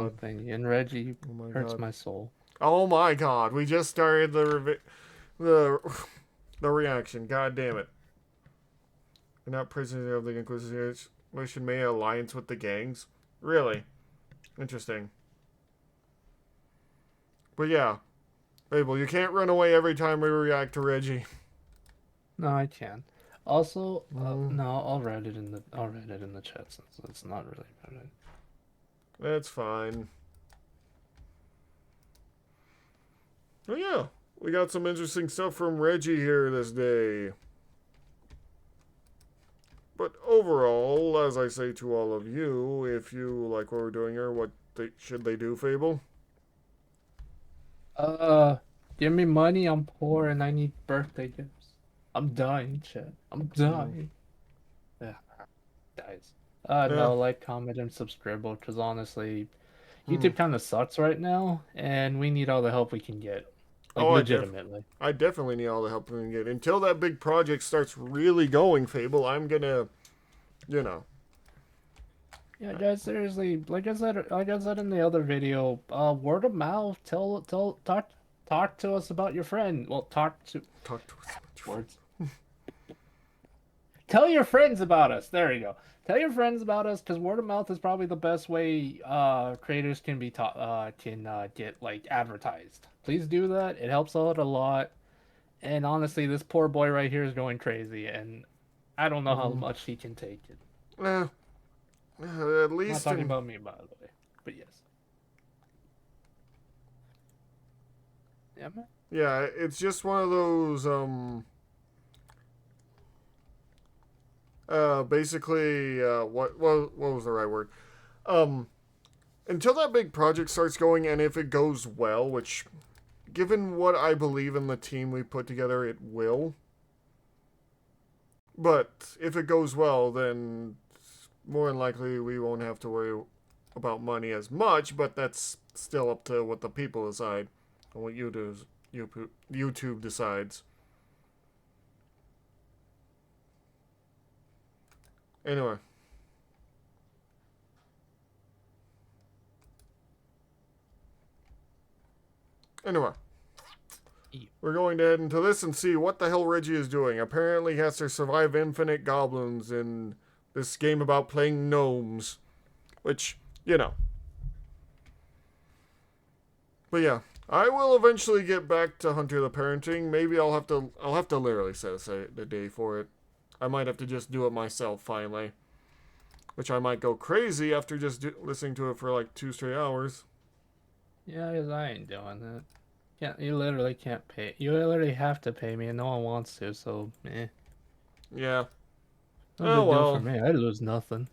emote thingy, and Reggie hurts God. my soul. Oh my god, we just started the reaction. God damn it. We're not prisoners of the Inquisition made an alliance with the gangs. Really? Interesting. But yeah. Abel, you can't run away every time we react to Reggie. No, I can. Also, no, I'll write it in the chat since it's not really about it. That's fine. Oh yeah, we got some interesting stuff from Reggie here this day. But overall, as I say to all of you, if you like what we're doing here, what should they do, Fable? Give me money, I'm poor and I need birthday gifts. I'm dying, chat. I'm dying. Yeah, dies. No, like, comment, and subscribe, because honestly, YouTube kind of sucks right now, and we need all the help we can get. Like, legitimately. I definitely need all the help we can get. Until that big project starts really going, Fable, I'm gonna, you know. Yeah, guys, seriously, like I said in the other video, word of mouth, talk to us about your friend. Well, talk to us about your words. Tell your friends about us. There you go. Tell your friends about us, because word of mouth is probably the best way creators can be get like advertised. Please do that. It helps out a lot. And honestly, this poor boy right here is going crazy, and I don't know how much he can take it. At least I'm not talking about me, by the way, but yes. Yeah, man. Yeah, it's just one of those basically what was the right word? Until that big project starts going, and if it goes well, which given what I believe in the team we put together, it will. But if it goes well, then more than likely we won't have to worry about money as much, but that's still up to what the people decide and what YouTube decides. Anyway. We're going to head into this and see what the hell Reggie is doing. Apparently he has to survive infinite goblins in this game about playing gnomes. Which, you know. But yeah, I will eventually get back to Hunter the Parenting. Maybe I'll have to literally set aside the day for it. I might have to just do it myself finally. Which I might go crazy after just listening to it for like 2 straight hours. Yeah, because I ain't doing that. Yeah, you literally can't pay. You literally have to pay me, and no one wants to. So, eh. Yeah. No big deal for me. I lose nothing.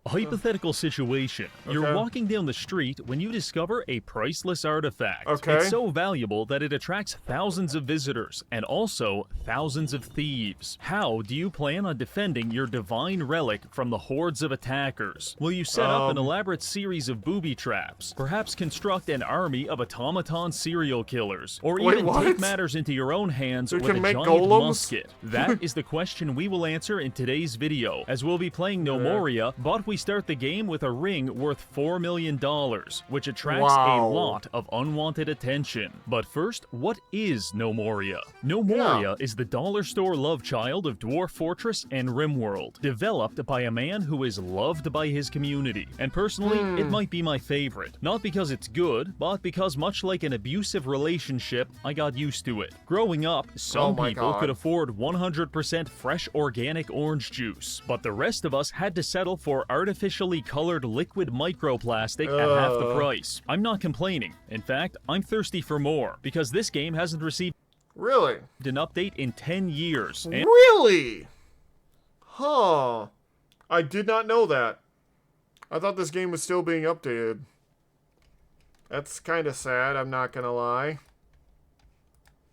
A hypothetical situation. You're walking down the street when you discover a priceless artifact. It's so valuable that it attracts thousands of visitors and also thousands of thieves. How do you plan on defending your divine relic from the hordes of attackers? Will you set up an elaborate series of booby traps? Perhaps construct an army of automaton serial killers? Or even take matters into your own hands with a giant musket? That is the question we will answer in today's video, as we'll be playing Gnomoria, but we start the game with a ring worth $4 million, which attracts a lot of unwanted attention. But first, what is Gnomoria? Gnomoria is the dollar store love child of Dwarf Fortress and RimWorld, developed by a man who is loved by his community. And personally, it might be my favorite. Not because it's good, but because much like an abusive relationship, I got used to it. Growing up, some people could afford 100% fresh organic orange juice, but the rest of us had to settle for artificially colored liquid microplastic at half the price. I'm not complaining. In fact, I'm thirsty for more, because this game hasn't received an update in 10 years. Really? Huh. I did not know that. I thought this game was still being updated. That's kind of sad, I'm not gonna lie.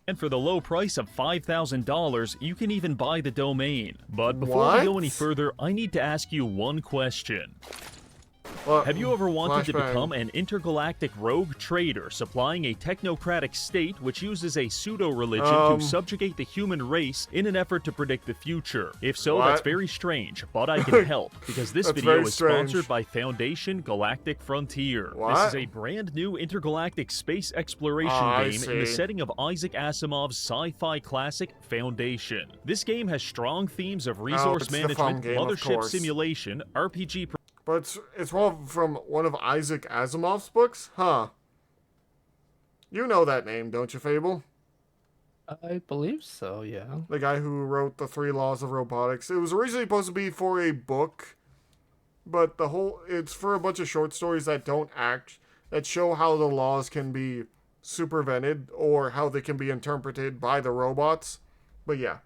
And for the low price of $5,000, you can even buy the domain. But before we go any further, I need to ask you one question. Have you ever wanted to Flashbang. become an intergalactic rogue trader supplying a technocratic state which uses a pseudo-religion to subjugate the human race in an effort to predict the future? If so, that's very strange, but I can help, because this video is sponsored by Foundation Galactic Frontier. This is a brand new intergalactic space exploration game in the setting of Isaac Asimov's sci-fi classic Foundation. This game has strong themes of resource management, mothership simulation, RPG... But it's from one of Isaac Asimov's books? Huh. You know that name, don't you, Fable? I believe so, yeah. The guy who wrote The 3 Laws of Robotics. It was originally supposed to be for a book, but it's for a bunch of short stories that that show how the laws can be supervented, or how they can be interpreted by the robots. But yeah.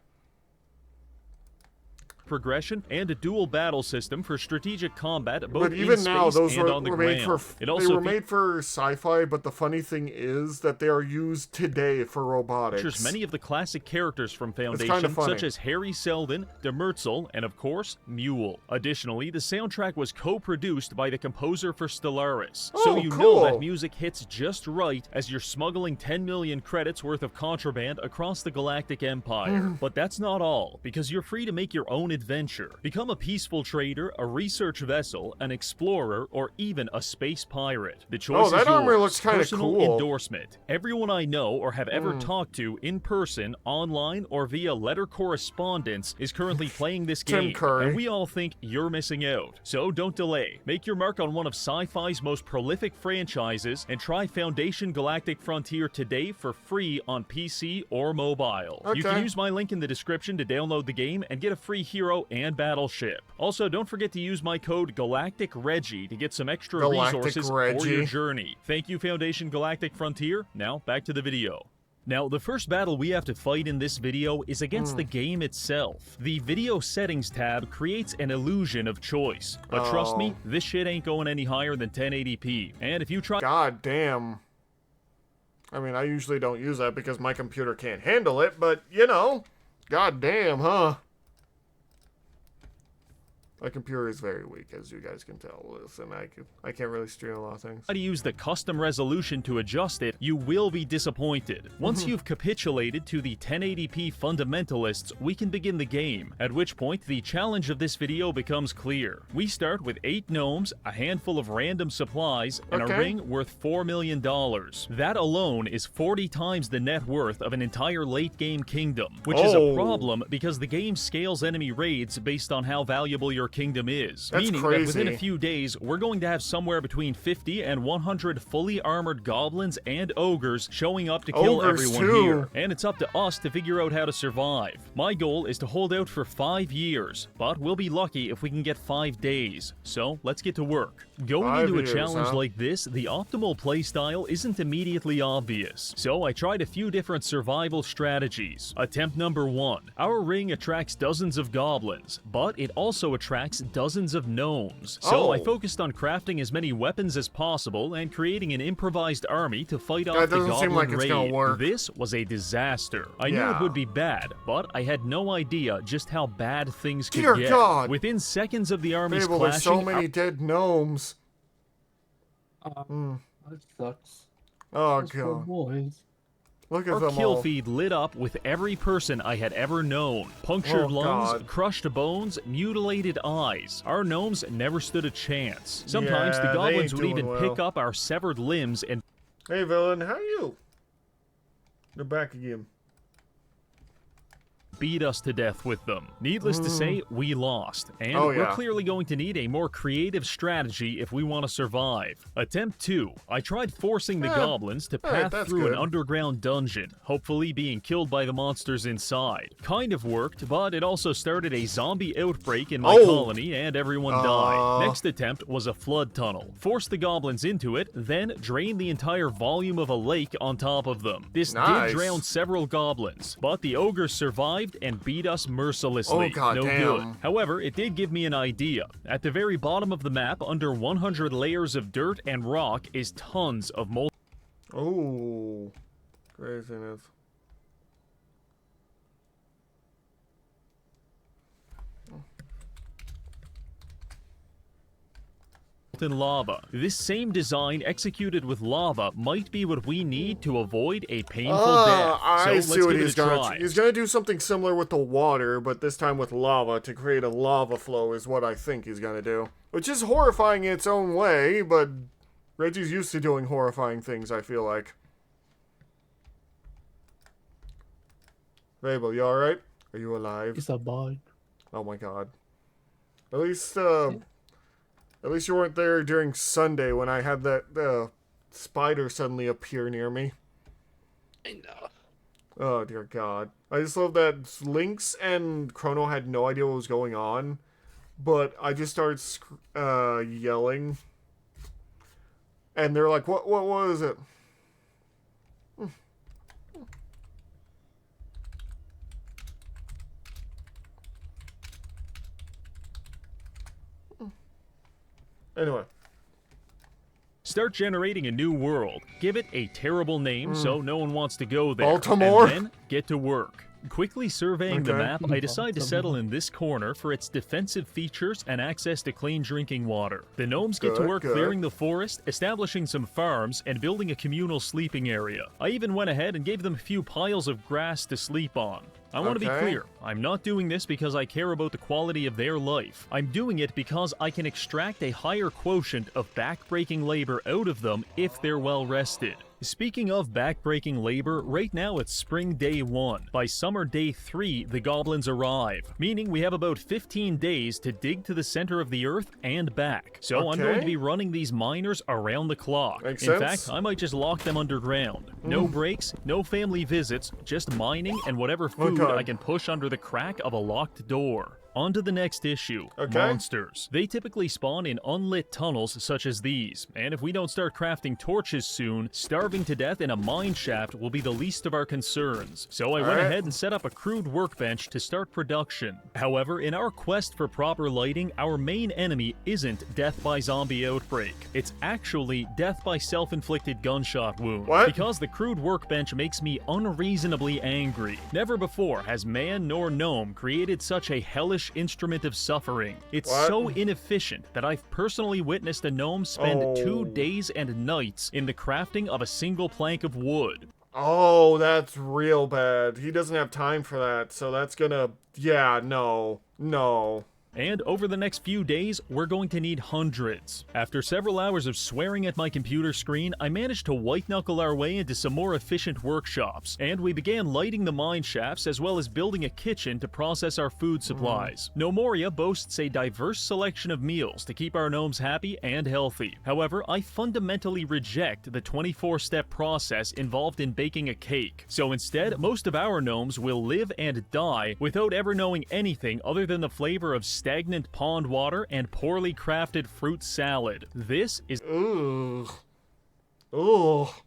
Progression and a dual battle system for strategic combat both but even in now, space those and on the were made ground. they were made for sci-fi, but the funny thing is that they are used today for robotics. Features many of the classic characters from Foundation, such as Harry Seldon, Demerzel, and of course, Mule. Additionally, the soundtrack was co-produced by the composer for Stellaris, so you know that music hits just right as you're smuggling 10 million credits worth of contraband across the Galactic Empire. But that's not all, because you're free to make your own adventure. Become a peaceful trader, a research vessel, an explorer, or even a space pirate. The choice is yours. Armor looks kind of Personal cool. endorsement. Everyone I know or have ever talked to in person, online, or via letter correspondence is currently playing this game, and we all think you're missing out. So don't delay. Make your mark on one of sci-fi's most prolific franchises and try Foundation Galactic Frontier today for free on PC or mobile. You can use my link in the description to download the game and get a free hero and battleship. Also, don't forget to use my code Galactic Reggie to get some extra resources for your journey. Thank you, Foundation Galactic Frontier. Now, back to the video. Now, the first battle we have to fight in this video is against the game itself. The Video Settings tab creates an illusion of choice. But trust me, this shit ain't going any higher than 1080p. And if you try... God damn. I mean, I usually don't use that because my computer can't handle it, but, you know, god damn, huh? My computer is very weak, as you guys can tell. Listen, I can't really stream a lot of things. Try to use the custom resolution to adjust it, you will be disappointed. Once you've capitulated to the 1080p fundamentalists, we can begin the game, at which point the challenge of this video becomes clear. We start with 8 gnomes, a handful of random supplies, and a ring worth $4 million. That alone is 40 times the net worth of an entire late-game kingdom, which is a problem because the game scales enemy raids based on how valuable your kingdom is. Meaning that within a few days, we're going to have somewhere between 50 and 100 fully armored goblins and ogres showing up to kill everyone here. And it's up to us to figure out how to survive. My goal is to hold out for 5 years, but we'll be lucky if we can get 5 days. So let's get to work. Going into a challenge like this, the optimal playstyle isn't immediately obvious. So I tried a few different survival strategies. Attempt number 1. Our ring attracts dozens of goblins, but it also attracts dozens of gnomes. So I focused on crafting as many weapons as possible and creating an improvised army to fight off the goblin raid. This was a disaster. I knew it would be bad, but I had no idea just how bad things could get. God. Within seconds of the armies clashing, there's so many dead gnomes. That sucks. Oh Those god. Boys. Look at them Our kill all. feed lit up with every person I had ever known. Punctured lungs, crushed bones, mutilated eyes. Our gnomes never stood a chance. Sometimes the goblins would even pick up our severed limbs and... Hey villain, how are you? They're back again. beat us to death with them. Needless to say, we lost, and we're clearly going to need a more creative strategy if we want to survive. Attempt 2. I tried forcing the goblins to path through an underground dungeon, hopefully being killed by the monsters inside. Kind of worked, but it also started a zombie outbreak in my colony, and everyone died. Next attempt was a flood tunnel. Forced the goblins into it, then drained the entire volume of a lake on top of them. This did drown several goblins, but the ogres survived and beat us mercilessly. No good. However, it did give me an idea. At the very bottom of the map, under 100 layers of dirt and rock, is tons of molten... Oh, craziness. in lava. This same design executed with lava might be what we need to avoid a painful death. I So see let's what give he's it a gonna try. he's gonna do something similar with the water, but this time with lava to create a lava flow is what I think he's gonna do. Which is horrifying in its own way, but Reggie's used to doing horrifying things, I feel like. Fable, you alright? Are you alive? It's a bug. Oh my god. At least you weren't there during Sunday when I had that spider suddenly appear near me. I know. Oh dear god. I just love that Lynx and Chrono had no idea what was going on, but I just started yelling. And they're like, what was it? Anyway. Start generating a new world. Give it a terrible name so no one wants to go there. Baltimore? And then get to work. Quickly surveying the map, I decide to settle in this corner for its defensive features and access to clean drinking water. The gnomes get to work clearing the forest, establishing some farms, and building a communal sleeping area. I even went ahead and gave them a few piles of grass to sleep on. I want to be clear, I'm not doing this because I care about the quality of their life. I'm doing it because I can extract a higher quotient of backbreaking labor out of them if they're well rested. Speaking of backbreaking labor, right now it's spring day 1. By summer day 3, the goblins arrive, meaning we have about 15 days to dig to the center of the earth and back. So I'm going to be running these miners around the clock. In fact, I might just lock them underground. No breaks, no family visits, just mining and whatever food I can push under the crack of a locked door. On to the next issue, monsters. They typically spawn in unlit tunnels such as these, and if we don't start crafting torches soon, starving to death in a mine shaft will be the least of our concerns. So I went ahead and set up a crude workbench to start production. However, in our quest for proper lighting, our main enemy isn't death by zombie outbreak. It's actually death by self-inflicted gunshot wound. Because the crude workbench makes me unreasonably angry. Never before has man nor gnome created such a hellish instrument of suffering. It's so inefficient that I've personally witnessed a gnome spend 2 days and nights in the crafting of a single plank of wood. Oh, that's real bad. He doesn't have time for that, so that's gonna... Yeah, no. And over the next few days, we're going to need hundreds. After several hours of swearing at my computer screen, I managed to white-knuckle our way into some more efficient workshops, and we began lighting the mine shafts as well as building a kitchen to process our food supplies. Gnomoria boasts a diverse selection of meals to keep our gnomes happy and healthy. However, I fundamentally reject the 24-step process involved in baking a cake. So instead, most of our gnomes will live and die without ever knowing anything other than the flavor of stagnant pond water and poorly crafted fruit salad. This is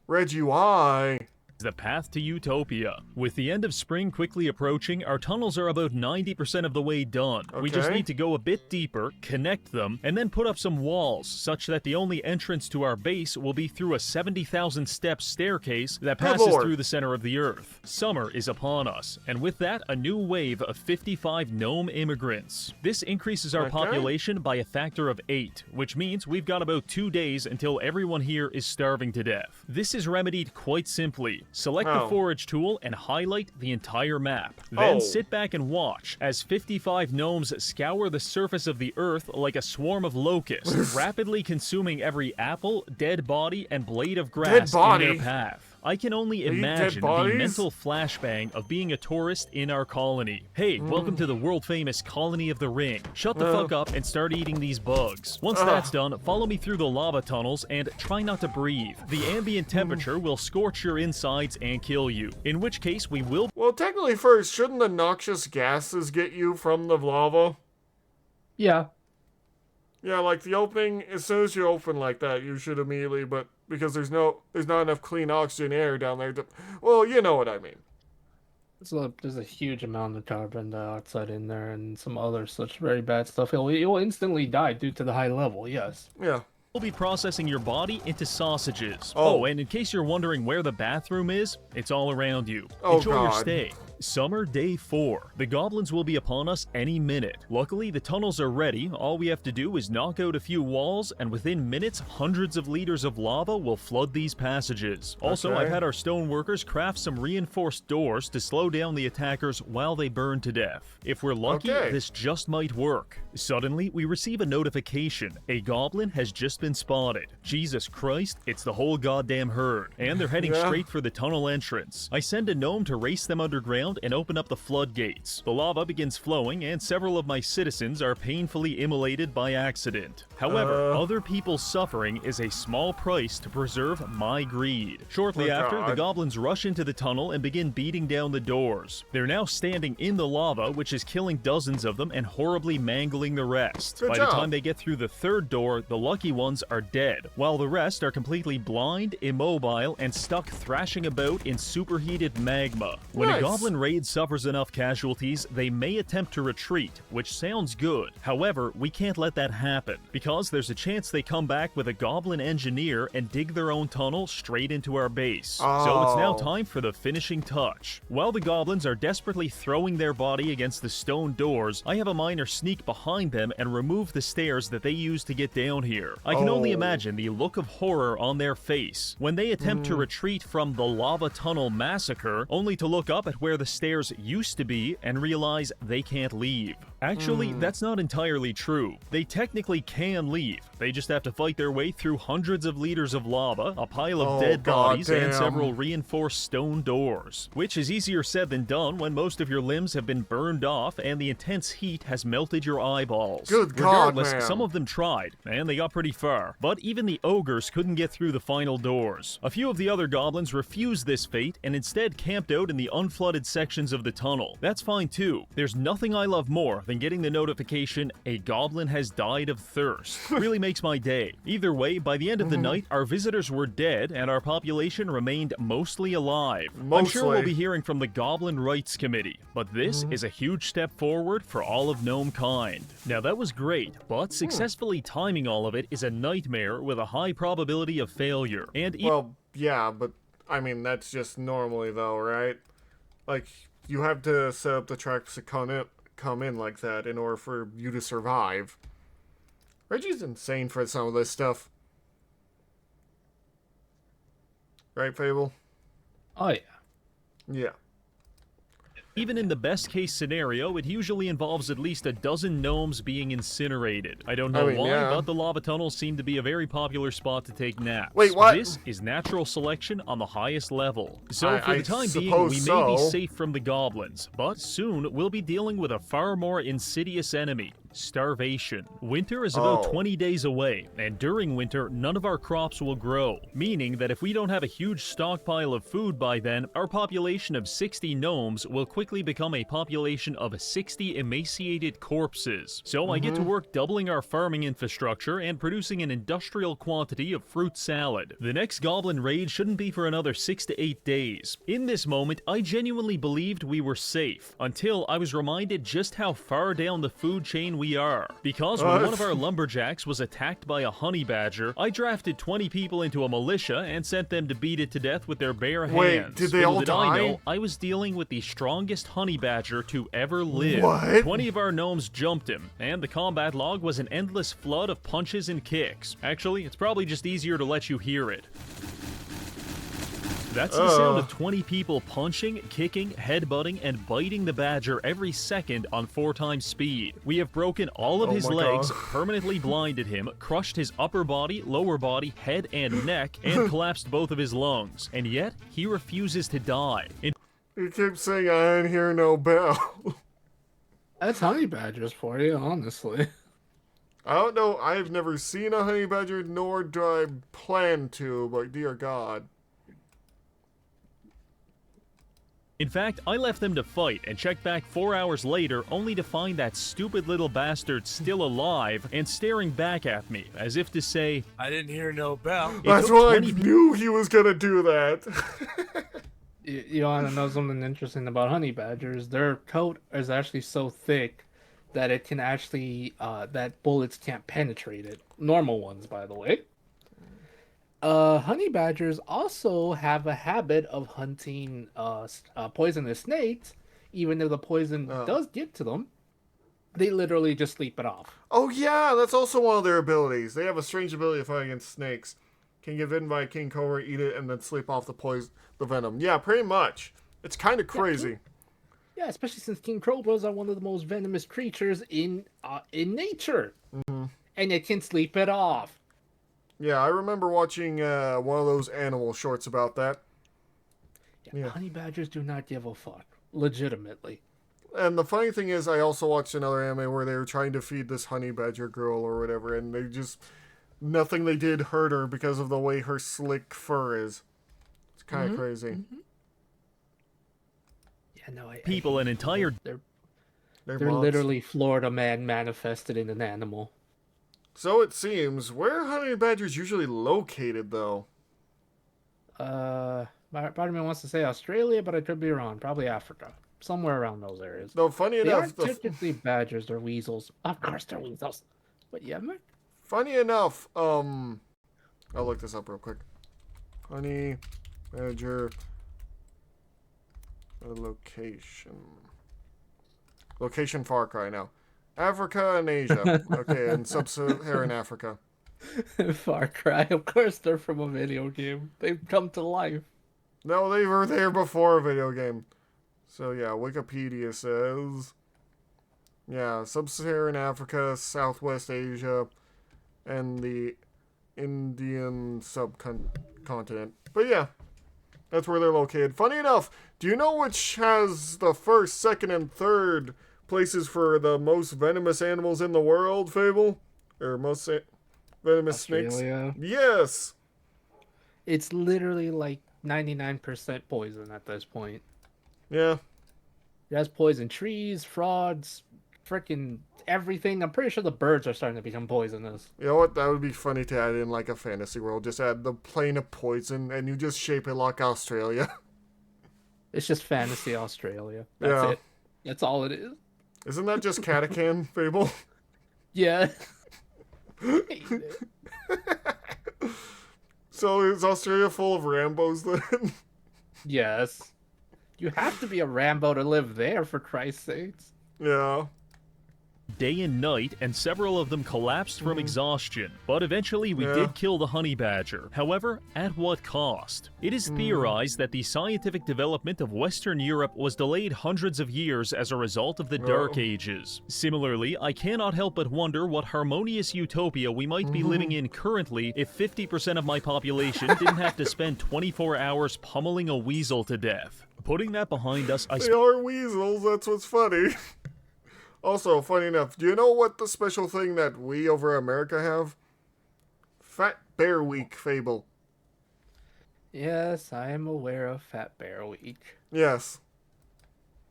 Reggie, why? the path to utopia. With the end of spring quickly approaching, our tunnels are about 90% of the way done. We just need to go a bit deeper, connect them, and then put up some walls, such that the only entrance to our base will be through a 70,000 step staircase that passes through the center of the earth. Summer is upon us, and with that, a new wave of 55 gnome immigrants. This increases our population by a factor of 8, which means we've got about 2 days until everyone here is starving to death. This is remedied quite simply. Select the forage tool and highlight the entire map. Then sit back and watch as 55 gnomes scour the surface of the earth like a swarm of locusts, rapidly consuming every apple, dead body, and blade of grass in their path. I can only imagine the mental flashbang of being a tourist in our colony. Hey, welcome to the world-famous Colony of the Ring. Shut the fuck up and start eating these bugs. Once that's done, follow me through the lava tunnels and try not to breathe. The ambient temperature will scorch your insides and kill you, in which case we will... Well, technically first, shouldn't the noxious gases get you from the lava? Yeah. Yeah, like the opening, as soon as you open like that, you should immediately, but because there's not enough clean oxygen air down there to, well, you know what I mean. There's a huge amount of carbon dioxide in there and some other such very bad stuff. You'll instantly die due to the high level, yes. Yeah. We'll be processing your body into sausages. Oh. And in case you're wondering where the bathroom is, it's all around you. Oh, Enjoy your God. stay. Summer Day 4. The goblins will be upon us any minute. Luckily, the tunnels are ready. All we have to do is knock out a few walls, and within minutes, hundreds of liters of lava will flood these passages. Also, Okay. I've had our stone workers craft some reinforced doors to slow down the attackers while they burn to death. If we're lucky, this just might work. Suddenly, we receive a notification. A goblin has just been spotted. Jesus Christ, it's the whole goddamn herd. And they're heading straight for the tunnel entrance. I send a gnome to race them underground and open up the floodgates. The lava begins flowing, and several of my citizens are painfully immolated by accident. However, other people's suffering is a small price to preserve my greed. Shortly after, the goblins rush into the tunnel and begin beating down the doors. They're now standing in the lava, which is killing dozens of them and horribly mangling the rest. By the time they get through the third door, the lucky ones are dead, while the rest are completely blind, immobile, and stuck thrashing about in superheated magma. When a goblin raid suffers enough casualties, they may attempt to retreat, which sounds good. However, we can't let that happen, because there's a chance they come back with a goblin engineer and dig their own tunnel straight into our base. So it's now time for the finishing touch. While the goblins are desperately throwing their body against the stone doors, I have a miner sneak behind them and remove the stairs that they use to get down here. I can only imagine the look of horror on their face when they attempt to retreat from the lava tunnel massacre, only to look up at where the stairs used to be and realize they can't leave. Actually, that's not entirely true. They technically can leave. They just have to fight their way through hundreds of liters of lava, a pile of dead bodies, and several reinforced stone doors. Which is easier said than done when most of your limbs have been burned off and the intense heat has melted your eyeballs. Good God, Regardless, some of them tried, and they got pretty far. But even the ogres couldn't get through the final doors. A few of the other goblins refused this fate and instead camped out in the unflooded sections of the tunnel. That's fine too. There's nothing I love more than getting the notification, a goblin has died of thirst. Really makes my day. Either way, by the end of the night, our visitors were dead and our population remained mostly alive. I'm sure we'll be hearing from the Goblin Rights Committee, but this is a huge step forward for all of gnome kind. Now that was great, but successfully timing all of it is a nightmare with a high probability of failure. And well, yeah, but I mean that's just normally though, right? Like you have to set up the tracks to come in like that in order for you to survive. Reggie's insane for some of this stuff. Right, Fable? Oh, yeah. Yeah. Even in the best case scenario, it usually involves at least a dozen gnomes being incinerated. I don't know why, but the lava tunnels seem to be a very popular spot to take naps. Wait, what? This is natural selection on the highest level. So for the time being, we may be safe from the goblins, but soon we'll be dealing with a far more insidious enemy. Starvation. Winter is about 20 days away, and during winter, none of our crops will grow, meaning that if we don't have a huge stockpile of food by then, our population of 60 gnomes will quickly become a population of 60 emaciated corpses. So I get to work doubling our farming infrastructure and producing an industrial quantity of fruit salad. The next goblin raid shouldn't be for another 6 to 8 days. In this moment, I genuinely believed we were safe, until I was reminded just how far down the food chain we are. Because when one of our lumberjacks was attacked by a honey badger, I drafted 20 people into a militia and sent them to beat it to death with their bare hands. Wait, did they all die? I know, I was dealing with the strongest honey badger to ever live. What? 20 of our gnomes jumped him, and the combat log was an endless flood of punches and kicks. Actually, it's probably just easier to let you hear it. That's the sound of 20 people punching, kicking, headbutting, and biting the badger every second on 4 times speed. We have broken all of his legs, permanently blinded him, crushed his upper body, lower body, head, and neck, and collapsed both of his lungs. And yet, he refuses to die. You keep saying I didn't hear no bell. That's honey badgers for you, honestly. I don't know, I've never seen a honey badger, nor do I plan to, but dear God. In fact, I left them to fight and checked back 4 hours later only to find that stupid little bastard still alive and staring back at me as if to say, I didn't hear no bell. That's why I knew he was gonna do that. You want to know something interesting about honey badgers? Their coat is actually so thick that it can actually, that bullets can't penetrate it. Normal ones, by the way. Honey badgers also have a habit of hunting poisonous snakes, even if the poison Oh. does get to them. They literally just sleep it off. Oh yeah, that's also one of their abilities. They have a strange ability to fight against snakes. Can get bitten by a king cobra, eat it, and then sleep off the venom. Yeah, pretty much. It's kind of crazy. Yeah, especially since king cobras are one of the most venomous creatures in nature, and it can sleep it off. Yeah, I remember watching one of those animal shorts about that. Yeah. Honey badgers do not give a fuck, legitimately. And the funny thing is, I also watched another anime where they were trying to feed this honey badger girl or whatever, and they just nothing they did hurt her because of the way her slick fur is. It's kind of crazy. Yeah, no, People an entire. They're mods. literally Florida man manifested in an animal. So it seems. Where are honey badgers usually located, though? Part of me wants to say Australia, but I could be wrong. Probably Africa. Somewhere around those areas. Though, funny They enough... aren't typically badgers, they're weasels. Of course they're weasels. But yeah, man. Funny enough, I'll look this up real quick. Honey badger location. Location Far Cry now. Africa and Asia. Okay, and sub-Saharan Africa. Far Cry, of course they're from a video game. They've come to life. No, they were there before a video game. So yeah, Wikipedia says... Yeah, sub-Saharan Africa, Southwest Asia, and the Indian subcontinent. But yeah, that's where they're located. Funny enough, do you know which has the first, second, and third places for the most venomous animals in the world, Fable? Or most venomous Australia. snakes? Yes! It's literally like 99% poison at this point. Yeah. It has poison trees, frogs, freaking everything. I'm pretty sure the birds are starting to become poisonous. You know what? That would be funny to add in like a fantasy world. Just add the plane of poison and you just shape it like Australia. It's just fantasy Australia. That's it. That's all it is. Isn't that just Catacan, Fable? Yeah. So is Australia full of Rambos then? Yes. You have to be a Rambo to live there, for Christ's sakes. Yeah. Day and night, and several of them collapsed from exhaustion. But eventually we did kill the honey badger. However, at what cost? It is theorized that the scientific development of Western Europe was delayed hundreds of years as a result of the Dark Ages. Similarly, I cannot help but wonder what harmonious utopia we might be living in currently if 50% of my population didn't have to spend 24 hours pummeling a weasel to death. Putting that behind us, They are weasels, that's what's funny. Also, funny enough, do you know what the special thing that we over America have? Fat Bear Week, Fable. Yes, I am aware of Fat Bear Week. Yes.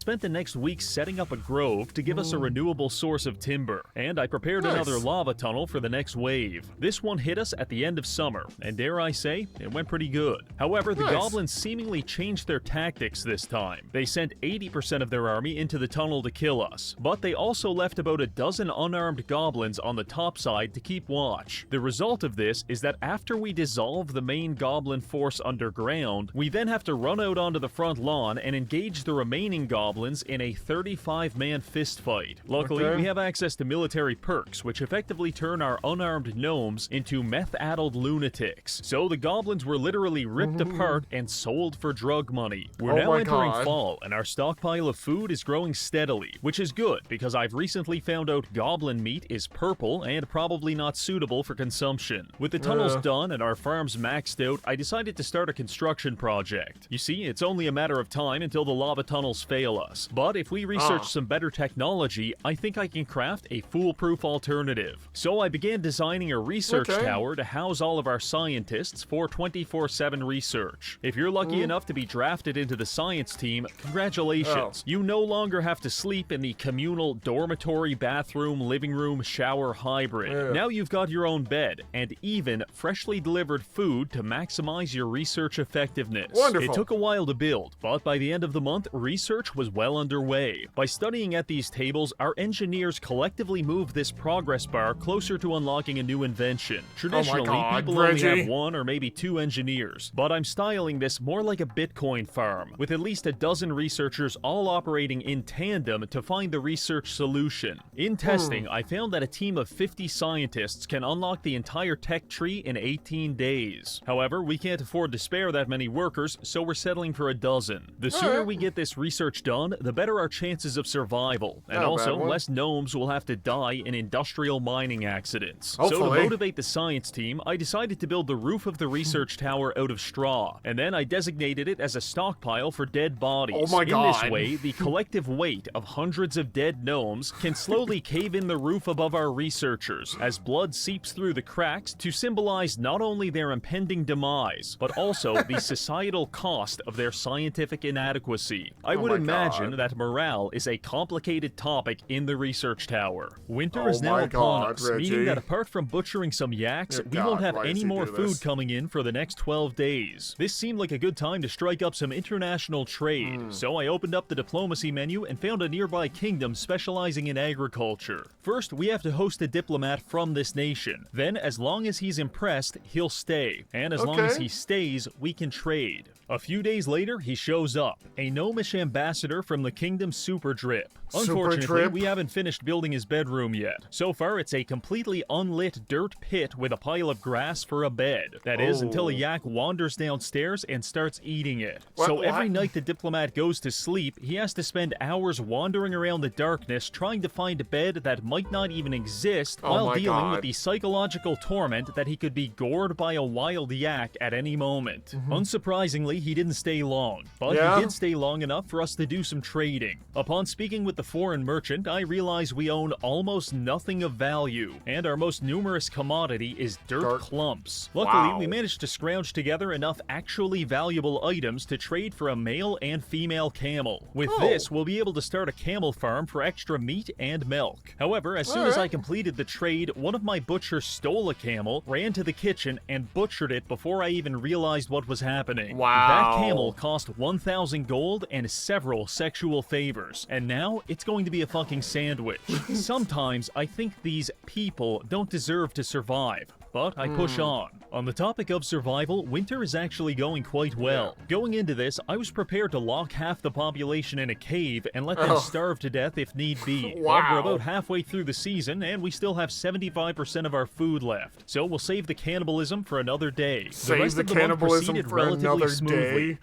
spent the next week setting up a grove to give us a renewable source of timber, and I prepared another lava tunnel for the next wave. This one hit us at the end of summer, and dare I say, it went pretty good. However, the goblins seemingly changed their tactics this time. They sent 80% of their army into the tunnel to kill us, but they also left about a dozen unarmed goblins on the top side to keep watch. The result of this is that after we dissolve the main goblin force underground, we then have to run out onto the front lawn and engage the remaining goblins in a 35-man fist fight. Luckily, we have access to military perks, which effectively turn our unarmed gnomes into meth-addled lunatics. So the goblins were literally ripped apart and sold for drug money. We're now entering fall, and our stockpile of food is growing steadily, which is good, because I've recently found out goblin meat is purple and probably not suitable for consumption. With the tunnels done and our farms maxed out, I decided to start a construction project. You see, it's only a matter of time until the lava tunnels fail us. But if we research some better technology, I think I can craft a foolproof alternative. So I began designing a research tower to house all of our scientists for 24/7 research. If you're lucky enough to be drafted into the science team, congratulations. You no longer have to sleep in the communal dormitory, bathroom, living room, shower hybrid. Now you've got your own bed, and even freshly delivered food to maximize your research effectiveness. Wonderful. It took a while to build, but by the end of the month, research was was well underway. By studying at these tables, our engineers collectively moved this progress bar closer to unlocking a new invention. Traditionally, people only have 1 or maybe 2 engineers, but I'm styling this more like a Bitcoin farm, with at least a dozen researchers all operating in tandem to find the research solution. In testing, I found that a team of 50 scientists can unlock the entire tech tree in 18 days. However, we can't afford to spare that many workers, so we're settling for a dozen. The sooner we get this research done, the better our chances of survival, and also less gnomes will have to die in industrial mining accidents. Hopefully. So to motivate the science team, I decided to build the roof of the research tower out of straw, and then I designated it as a stockpile for dead bodies. Oh my God. In this way, the collective weight of hundreds of dead gnomes can slowly cave in the roof above our researchers, as blood seeps through the cracks to symbolize not only their impending demise, but also the societal cost of their scientific inadequacy. I would imagine that morale is a complicated topic in the research tower. Winter is now upon us, meaning that apart from butchering some yaks, we won't have any more food coming in for the next 12 days. This seemed like a good time to strike up some international trade, so I opened up the diplomacy menu and found a nearby kingdom specializing in agriculture. First, we have to host a diplomat from this nation. Then, as long as he's impressed, he'll stay. And as long as he stays, we can trade. A few days later, he shows up, a gnomish ambassador from the kingdom Superdrip. Unfortunately, we haven't finished building his bedroom yet. So far, it's a completely unlit dirt pit with a pile of grass for a bed. That is, until a yak wanders downstairs and starts eating it. So every night the diplomat goes to sleep, he has to spend hours wandering around the darkness trying to find a bed that might not even exist while dealing with the psychological torment that he could be gored by a wild yak at any moment. Unsurprisingly, he didn't stay long, but he did stay long enough for us to do some trading. Upon speaking with the foreign merchant, I realized we own almost nothing of value, and our most numerous commodity is dirt clumps. Luckily, we managed to scrounge together enough actually valuable items to trade for a male and female camel. With this, we'll be able to start a camel farm for extra meat and milk. However, as soon as I completed the trade, one of my butchers stole a camel, ran to the kitchen, and butchered it before I even realized what was happening. That camel cost 1,000 gold and several sexual favors, and now it's going to be a fucking sandwich. Sometimes I think these people don't deserve to survive, but I push on. On the topic of survival, winter is actually going quite well. Going into this, I was prepared to lock half the population in a cave and let them starve to death if need be. But we're about halfway through the season, and we still have 75% of our food left. So we'll save the cannibalism for another day. Save the cannibalism for another day?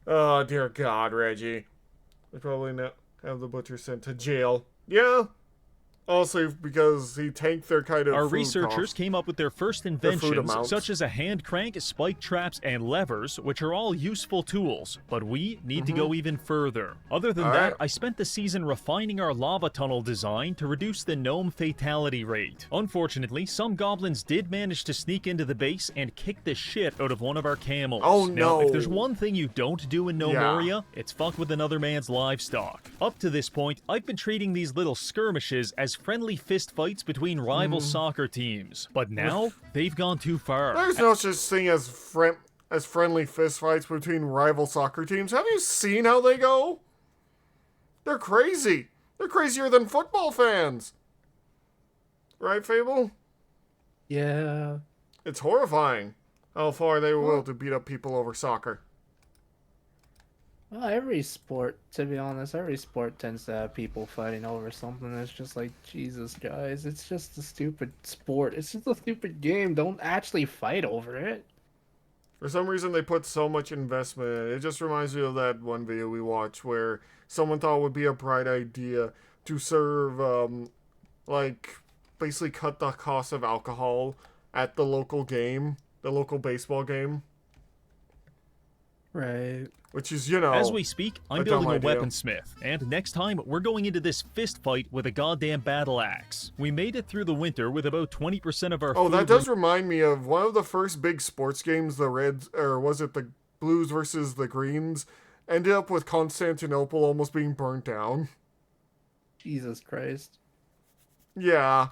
Oh, dear God, Reggie. They probably not have the butcher sent to jail. Yeah. Also, because he tanked their kind of Our researchers came up with their first inventions, such as a hand crank, spike traps, and levers, which are all useful tools, but we need to go even further. Other than that, I spent the season refining our lava tunnel design to reduce the gnome fatality rate. Unfortunately, some goblins did manage to sneak into the base and kick the shit out of one of our camels. Oh no! Now, if there's one thing you don't do in Gnomoria, it's fuck with another man's livestock. Up to this point, I've been treating these little skirmishes as friendly fist fights between rival soccer teams, but now they've gone too far. There's no such thing as friendly fist fights between rival soccer teams. Have you seen how they go? They're crazy. They're crazier than football fans. Right, Fable? Yeah. It's horrifying how far they were willing to beat up people over soccer. Well, every sport, to be honest, every sport tends to have people fighting over something. It's just like, Jesus, guys, it's just a stupid sport. It's just a stupid game. Don't actually fight over it. For some reason, they put so much investment in it. It just reminds me of that one video we watched where someone thought it would be a bright idea to serve, basically cut the cost of alcohol at the local game, the local baseball game. Right. Which is, you know, as we speak, I'm building a weaponsmith, and next time we're going into this fist fight with a goddamn battle axe. We made it through the winter with about 20% of our food. Oh, that does remind me of one of the first big sports games, the Reds, or was it the Blues versus the Greens, ended up with Constantinople almost being burnt down. Jesus Christ. Yeah.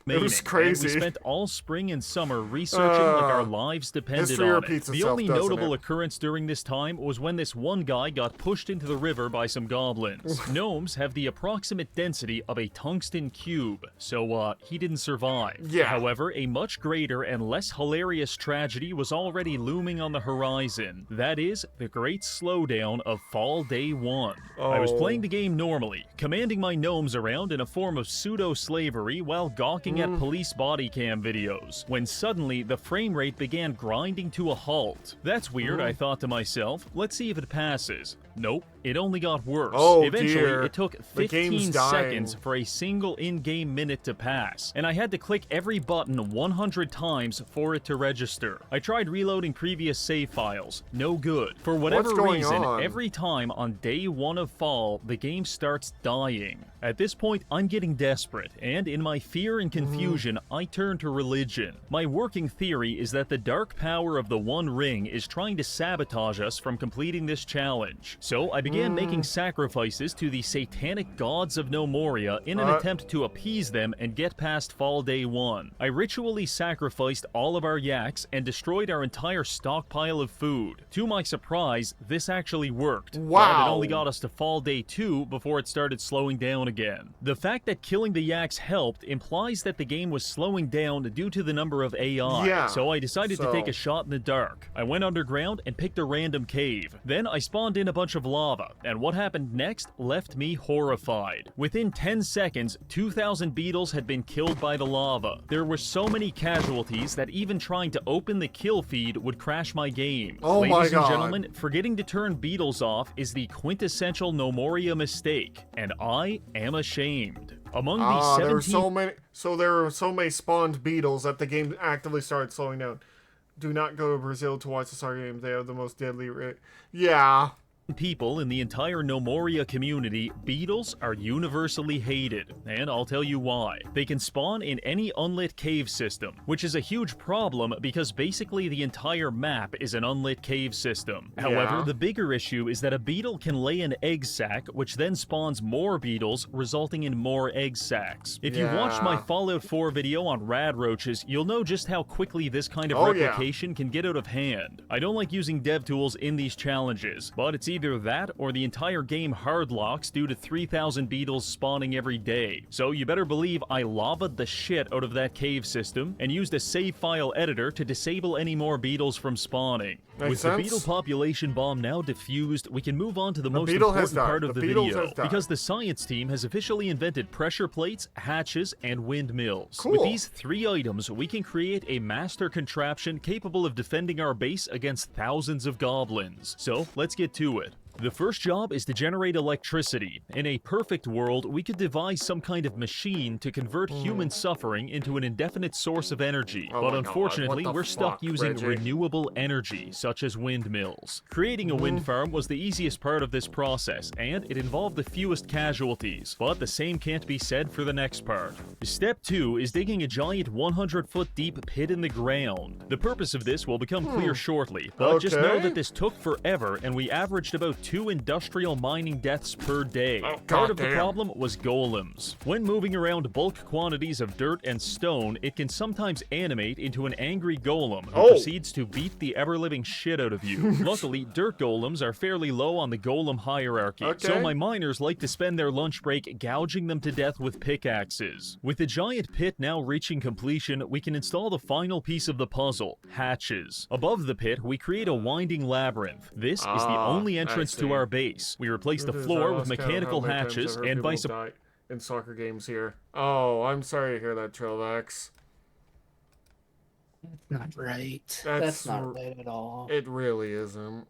It was crazy. And we spent all spring and summer researching like our lives depended on it. The only notable occurrence during this time was when this one guy got pushed into the river by some goblins. Gnomes have the approximate density of a tungsten cube, so he didn't survive. Yeah. However, a much greater and less hilarious tragedy was already looming on the horizon. That is, the great slowdown of Fall Day 1. I was playing the game normally, commanding my gnomes around in a form of pseudo-slavery while gawking at police body cam videos, when suddenly the frame rate began grinding to a halt. That's weird, I thought to myself. Let's see if it passes. Nope, it only got worse. Eventually, it took 15 seconds for a single in-game minute to pass, and I had to click every button 100 times for it to register. I tried reloading previous save files. No good. For whatever reason, every time on day 1 of fall, the game starts dying. At this point, I'm getting desperate, and in my fear and confusion, I turn to religion. My working theory is that the dark power of the One Ring is trying to sabotage us from completing this challenge. So I began making sacrifices to the satanic gods of Gnomoria in an attempt to appease them and get past Fall Day 1. I ritually sacrificed all of our yaks and destroyed our entire stockpile of food. To my surprise, this actually worked. Wow. But it only got us to Fall Day 2 before it started slowing down again. The fact that killing the yaks helped implies that the game was slowing down due to the number of AI, so I decided to take a shot in the dark. I went underground and picked a random cave. Then I spawned in a bunch of lava, and what happened next left me horrified. Within 10 seconds, 2,000 beetles had been killed by the lava. There were so many casualties that even trying to open the kill feed would crash my game. Ladies and gentlemen, forgetting to turn beetles off is the quintessential Gnomoria mistake, and I am ashamed. Among the 17... there were so many spawned beetles that the game actively started slowing down. Do not go to Brazil to watch the SAR games. They have the most deadly rate. Yeah. People in the entire Gnomoria community, beetles are universally hated, and I'll tell you why. They can spawn in any unlit cave system, which is a huge problem because basically the entire map is an unlit cave system. However, the bigger issue is that a beetle can lay an egg sac, which then spawns more beetles, resulting in more egg sacs. If you've watched my Fallout 4 video on rad roaches, you'll know just how quickly this kind of replication can get out of hand. I don't like using dev tools in these challenges, but it's either that or the entire game hard locks due to 3,000 beetles spawning every day. So you better believe I lava'd the shit out of that cave system and used a save file editor to disable any more beetles from spawning. With the beetle population bomb now diffused, we can move on to the most important part of the video, because the science team has officially invented pressure plates, hatches, and windmills. With these 3 items, we can create a master contraption capable of defending our base against thousands of goblins. So let's get to it. The first job is to generate electricity. In a perfect world, we could devise some kind of machine to convert human suffering into an indefinite source of energy. But unfortunately, we're stuck using renewable energy, such as windmills. Creating a wind farm was the easiest part of this process, and it involved the fewest casualties. But the same can't be said for the next part. Step 2 is digging a giant 100-foot deep pit in the ground. The purpose of this will become clear shortly, but just know that this took forever, and we averaged about 2 industrial mining deaths per day. Part of the problem was golems. When moving around bulk quantities of dirt and stone, it can sometimes animate into an angry golem who proceeds to beat the ever-living shit out of you. Luckily, dirt golems are fairly low on the golem hierarchy, so my miners like to spend their lunch break gouging them to death with pickaxes. With the giant pit now reaching completion, we can install the final piece of the puzzle, hatches. Above the pit, we create a winding labyrinth. This is the only entrance to our base. We replace the floor with mechanical hatches, and by in soccer games here. Oh, I'm sorry to hear that, Trilvax. That's not right. That's not right at all. It really isn't.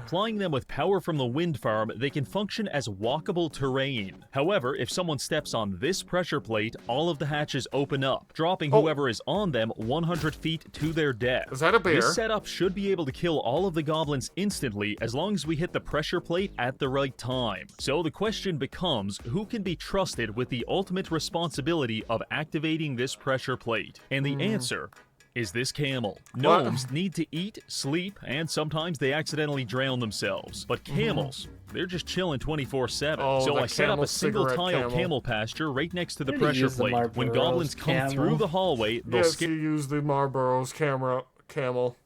Applying them with power from the wind farm, they can function as walkable terrain. However, if someone steps on this pressure plate, all of the hatches open up, dropping whoever is on them 100 feet to their death. Is that a bear? This setup should be able to kill all of the goblins instantly as long as we hit the pressure plate at the right time. So the question becomes, who can be trusted with the ultimate responsibility of activating this pressure plate? And the answer is this camel. Gnomes need to eat, sleep, and sometimes they accidentally drown themselves. But camels, they're just chilling 24/7. So I set up a single-tile camel pasture right next to the pressure plate. When goblins come through the hallway, they'll you use the Marlboro's camel.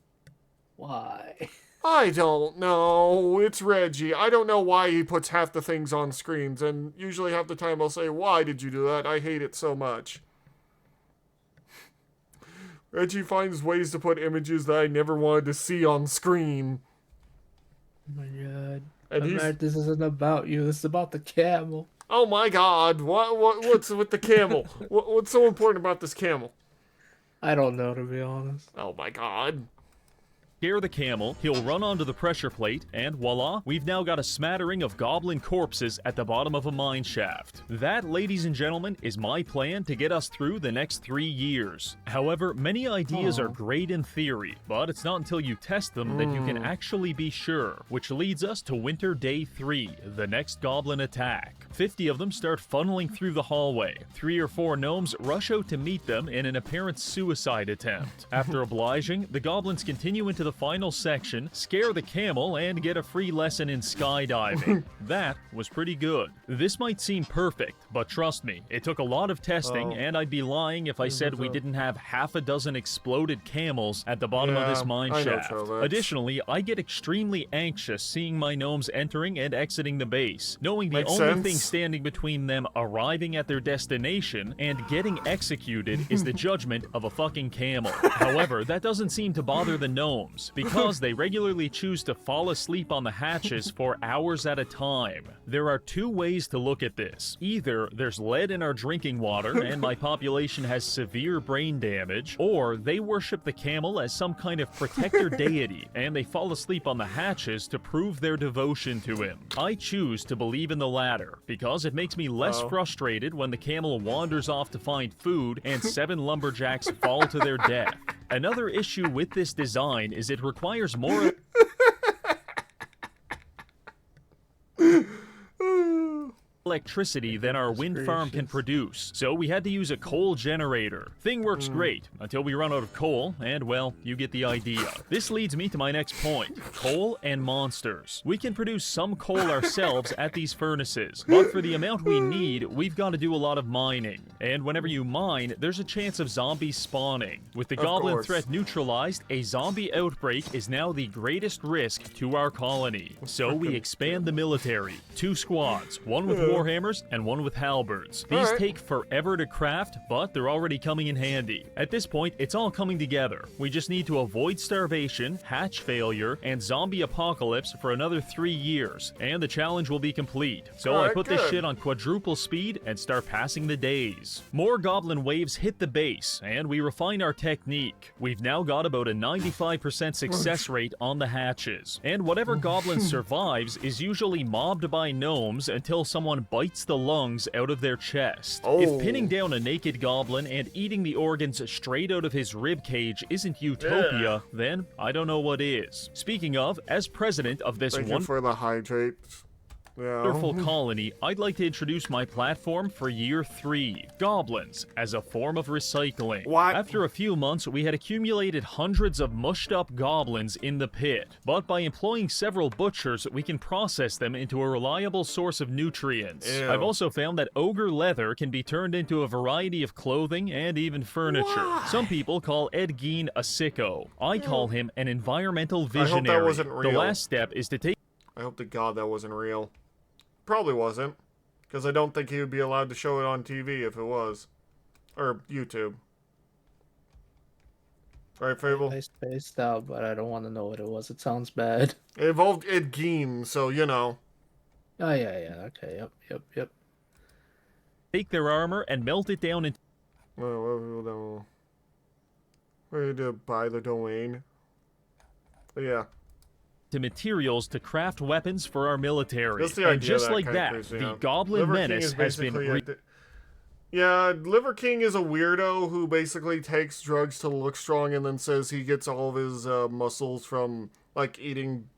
Why? I don't know. It's Reggie. I don't know why he puts half the things on screens, and usually half the time I'll say, why did you do that? I hate it so much. Reggie finds ways to put images that I never wanted to see on screen. Oh my god. And this isn't about you. This is about the camel. Oh my god. What's with the camel? What's so important about this camel? I don't know, to be honest. Oh my god. Scare the camel, he'll run onto the pressure plate, and voila, we've now got a smattering of goblin corpses at the bottom of a mine shaft. That, ladies and gentlemen, is my plan to get us through the next 3 years. However, many ideas are great in theory, but it's not until you test them that you can actually be sure, which leads us to Winter Day 3, the next goblin attack. 50 of them start funneling through the hallway. 3 or 4 gnomes rush out to meet them in an apparent suicide attempt. After obliging, the goblins continue into the final section, scare the camel, and get a free lesson in skydiving. That was pretty good. This might seem perfect, but trust me, it took a lot of testing, and I'd be lying if I said we didn't have half a dozen exploded camels at the bottom of this mine shaft. Additionally, I get extremely anxious seeing my gnomes entering and exiting the base, knowing the only thing standing between them arriving at their destination and getting executed is the judgment of a fucking camel. However, that doesn't seem to bother the gnomes, because they regularly choose to fall asleep on the hatches for hours at a time. There are 2 ways to look at this. Either there's lead in our drinking water and my population has severe brain damage, or they worship the camel as some kind of protector deity and they fall asleep on the hatches to prove their devotion to him. I choose to believe in the latter, because it makes me less frustrated when the camel wanders off to find food and 7 lumberjacks fall to their death. Another issue with this design is it requires more electricity than our wind farm can produce, so we had to use a coal generator. Thing works great until we run out of coal, and well, you get the idea. This leads me to my next point: coal and monsters. We can produce some coal ourselves at these furnaces, but for the amount we need, we've got to do a lot of mining. And whenever you mine, there's a chance of zombies spawning. With the goblin threat neutralized, a zombie outbreak is now the greatest risk to our colony. So we expand the military. 2 squads, one with warhammers and one with halberds. These take forever to craft, but they're already coming in handy. At this point, it's all coming together. We just need to avoid starvation, hatch failure, and zombie apocalypse for another 3 years, and the challenge will be complete. So I put this shit on quadruple speed and start passing the days. More goblin waves hit the base, and we refine our technique. We've now got about a 95% success rate on the hatches, and whatever goblin survives is usually mobbed by gnomes until someone bites the lungs out of their chest. If pinning down a naked goblin and eating the organs straight out of his rib cage isn't utopia, then I don't know what is. Speaking of, as president of this for the hydrates. wonderful colony, I'd like to introduce my platform for year 3, Goblins, as a form of recycling. After a few months, we had accumulated hundreds of mushed up goblins in the pit, but by employing several butchers, we can process them into a reliable source of nutrients. I've also found that ogre leather can be turned into a variety of clothing and even furniture. Some people call Ed Gein a sicko. I call him an environmental visionary. I hope that wasn't real. The last step is to take... I hope to God that wasn't real. Probably wasn't, because I don't think he would be allowed to show it on TV if it was. Or YouTube. Right, Fable? I spaced out, but I don't want to know what it was. It sounds bad. It involved Ed Gein, so you know. Oh, yeah, okay, yep. Take their armor and melt it down into... Ready to buy the domain. But yeah. To materials to craft weapons for our military. That's the idea, and just that like that, crazy, the Goblin Menace has been... Yeah, Liver King is a weirdo who basically takes drugs to look strong and then says he gets all of his muscles from, like, eating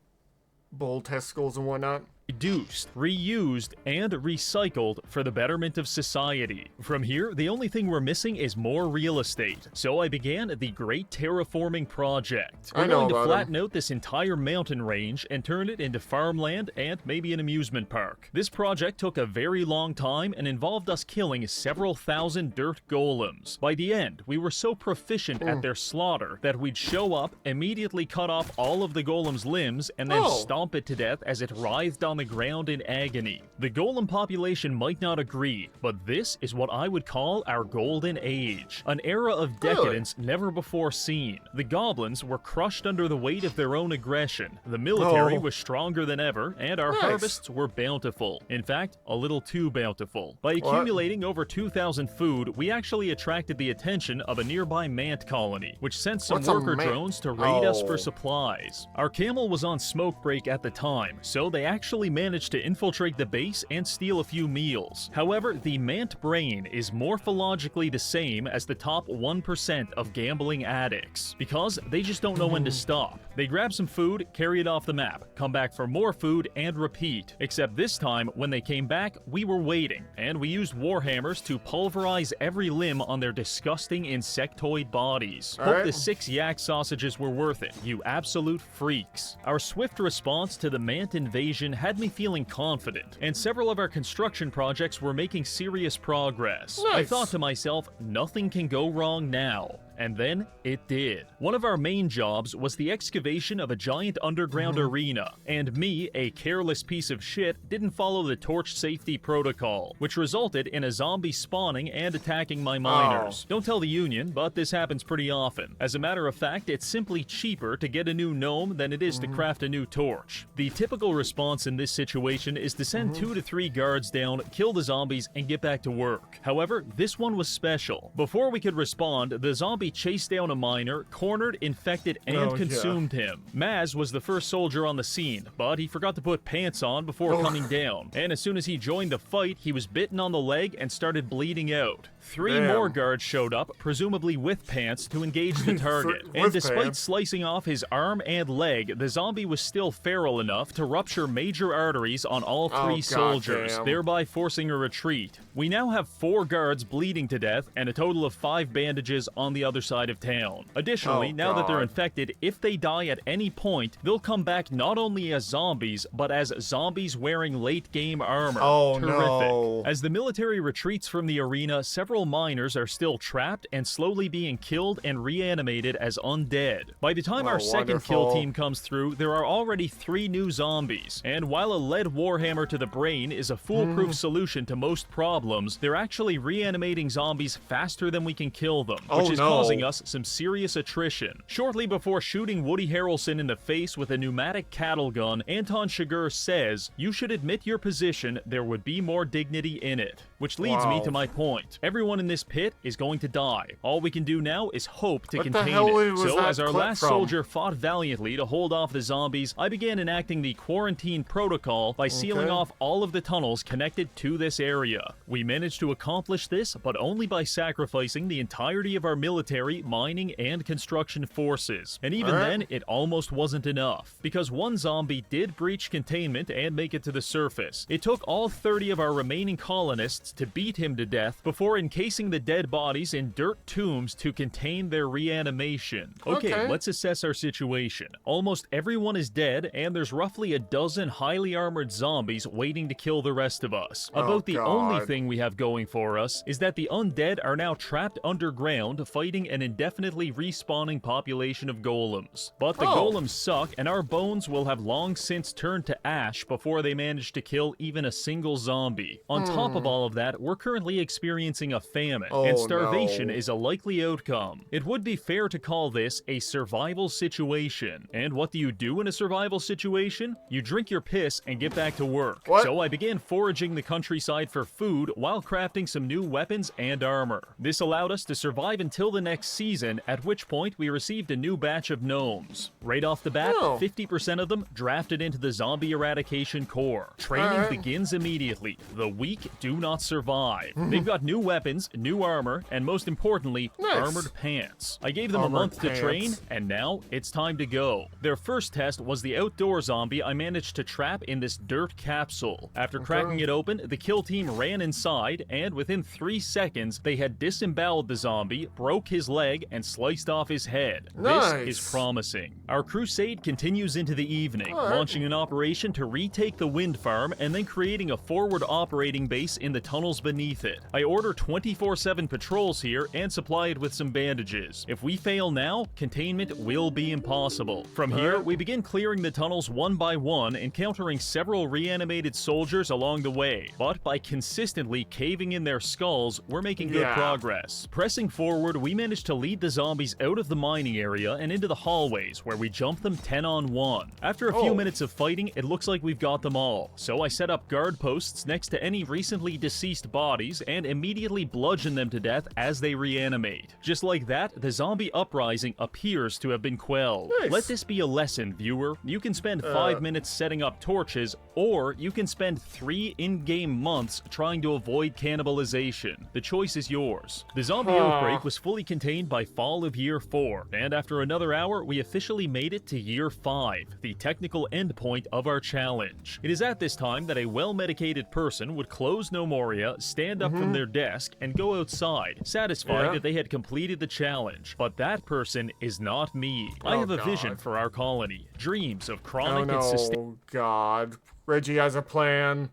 bull testicles and whatnot. reduced, reused, and recycled for the betterment of society. From here, the only thing we're missing is more real estate, so I began the Great Terraforming Project. We're going to flatten out this entire mountain range and turn it into farmland and maybe an amusement park. This project took a very long time and involved us killing several thousand dirt golems. By the end, we were so proficient at their slaughter that we'd show up, immediately cut off all of the golem's limbs, and then stomp it to death as it writhed on the ground in agony. The golem population might not agree, but this is what I would call our golden age. An era of decadence never before seen. The goblins were crushed under the weight of their own aggression. The military was stronger than ever, and our harvests were bountiful. In fact, a little too bountiful. By accumulating over 2,000 food, we actually attracted the attention of a nearby mant colony, which sent some worker drones to raid us for supplies. Our camel was on smoke break at the time, so they actually managed to infiltrate the base and steal a few meals. However, the mant brain is morphologically the same as the top 1% of gambling addicts, because they just don't know when to stop. They grab some food, carry it off the map, come back for more food, and repeat. Except this time, when they came back, we were waiting, and we used warhammers to pulverize every limb on their disgusting insectoid bodies. Hope the 6 yak sausages were worth it, you absolute freaks. Our swift response to the mant invasion had me feeling confident, and several of our construction projects were making serious progress. I thought to myself, nothing can go wrong now. And then, it did. One of our main jobs was the excavation of a giant underground arena, and me, a careless piece of shit, didn't follow the torch safety protocol, which resulted in a zombie spawning and attacking my miners. Don't tell the Union, but this happens pretty often. As a matter of fact, it's simply cheaper to get a new gnome than it is to craft a new torch. The typical response in this situation is to send 2 to 3 guards down, kill the zombies, and get back to work. However, this one was special. Before we could respond, the zombie chased down a miner, cornered, infected, and consumed him. Maz was the first soldier on the scene, but he forgot to put pants on before coming down, and as soon as he joined the fight, he was bitten on the leg and started bleeding out. 3 more guards showed up, presumably with pants, to engage the target, and despite slicing off his arm and leg, the zombie was still feral enough to rupture major arteries on all 3 soldiers, thereby forcing a retreat. We now have 4 guards bleeding to death, and a total of 5 bandages on the other side of town. Additionally, now that they're infected, if they die at any point, they'll come back not only as zombies, but as zombies wearing late-game armor. Terrific. As the military retreats from the arena, several miners are still trapped and slowly being killed and reanimated as undead. By the time our second kill team comes through, there are already 3 new zombies, and while a lead warhammer to the brain is a foolproof solution to most problems, they're actually reanimating zombies faster than we can kill them, which is causing us some serious attrition. Shortly before shooting Woody Harrelson in the face with a pneumatic cattle gun, Anton Chigurh says, "You should admit your position, there would be more dignity in it." Which leads me to my point. Everyone in this pit is going to die. All we can do now is hope to contain it. So as our last soldier fought valiantly to hold off the zombies, I began enacting the quarantine protocol by sealing off all of the tunnels connected to this area. We managed to accomplish this, but only by sacrificing the entirety of our military, mining, and construction forces. And even then, it almost wasn't enough, because one zombie did breach containment and make it to the surface. It took all 30 of our remaining colonists to beat him to death before encasing the dead bodies in dirt tombs to contain their reanimation. Okay, let's assess our situation. Almost everyone is dead, and there's roughly a dozen highly armored zombies waiting to kill the rest of us. About the only thing we have going for us is that the undead are now trapped underground fighting an indefinitely respawning population of golems. But the golems suck, and our bones will have long since turned to ash before they manage to kill even a single zombie. On top of all of that, we're currently experiencing a famine, and starvation is a likely outcome. It would be fair to call this a survival situation. And what do you do in a survival situation? You drink your piss and get back to work. So I began foraging the countryside for food while crafting some new weapons and armor. This allowed us to survive until the next season, at which point we received a new batch of gnomes. Right off the bat, 50% of them drafted into the zombie eradication corps. Training begins immediately. The weak do not survive. They've got new weapons weapons, new armor, and most importantly, armored pants. I gave them a month to train, and now it's time to go. Their first test was the outdoor zombie I managed to trap in this dirt capsule. After cracking it open, the kill team ran inside, and within 3 seconds, they had disemboweled the zombie, broke his leg, and sliced off his head. This is promising. Our crusade continues into the evening, launching an operation to retake the wind farm and then creating a forward operating base in the tunnels beneath it. I order 24/7 patrols here and supply it with some bandages. If we fail now, containment will be impossible. From here, we begin clearing the tunnels one by one, encountering several reanimated soldiers along the way. But by consistently caving in their skulls, we're making good progress. Pressing forward, we manage to lead the zombies out of the mining area and into the hallways, where we jump them 10-on-1. After a few minutes of fighting, it looks like we've got them all, so I set up guard posts next to any recently deceased bodies and immediately bludgeon them to death as they reanimate. Just like that, the zombie uprising appears to have been quelled. Let this be a lesson, viewer. You can spend 5 minutes setting up torches, or you can spend 3 in-game months trying to avoid cannibalization. The choice is yours. The zombie outbreak was fully contained by fall of year 4, and after another hour, we officially made it to year 5, the technical endpoint of our challenge. It is at this time that a well-medicated person would close Gnomoria, stand up from their desk, and go outside, satisfied that they had completed the challenge. But that person is not me. I have a vision for our colony, dreams of chronic and sustained... Oh God. Reggie has a plan.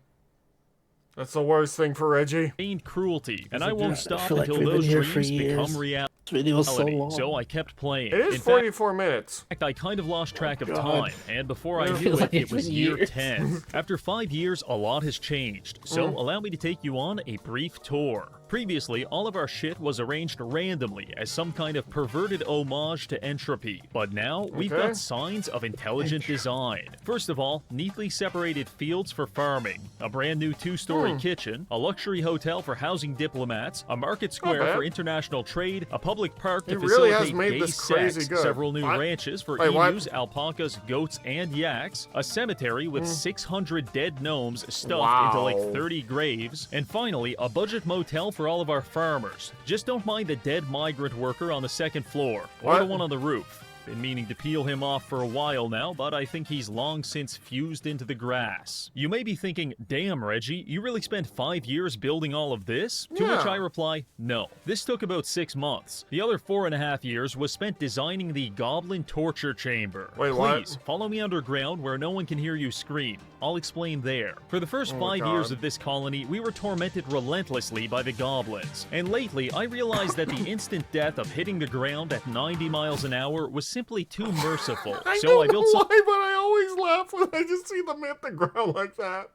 That's the worst thing for Reggie. Cruelty, and I won't stop until those dreams become reality. Video so long. So I kept playing. It is 44 minutes. In fact, I kind of lost track of time, and before I knew it, it was year 10. After 5 years, a lot has changed, so allow me to take you on a brief tour. Previously, all of our shit was arranged randomly as some kind of perverted homage to entropy, but now we've got signs of intelligent design. First of all, neatly separated fields for farming, a brand new 2-story kitchen, a luxury hotel for housing diplomats, a market square for international trade, a public park to facilitate gay sex, several new ranches for emus, alpacas, goats, and yaks, a cemetery with 600 dead gnomes stuffed into like 30 graves, and finally, a budget motel for all of our farmers. Just don't mind the dead migrant worker on the 2nd floor, or the one on the roof. Been meaning to peel him off for a while now, but I think he's long since fused into the grass. You may be thinking, damn Reggie, you really spent 5 years building all of this? To which I reply, no. This took about 6 months. The other 4.5 years was spent designing the Goblin torture chamber. Please, follow me underground where no one can hear you scream. I'll explain there. For the first 5 years of this colony, we were tormented relentlessly by the Goblins. And lately, I realized that the instant death of hitting the ground at 90 miles an hour was simply too merciful. I don't know why, but I always laugh when I just see them hit the ground like that.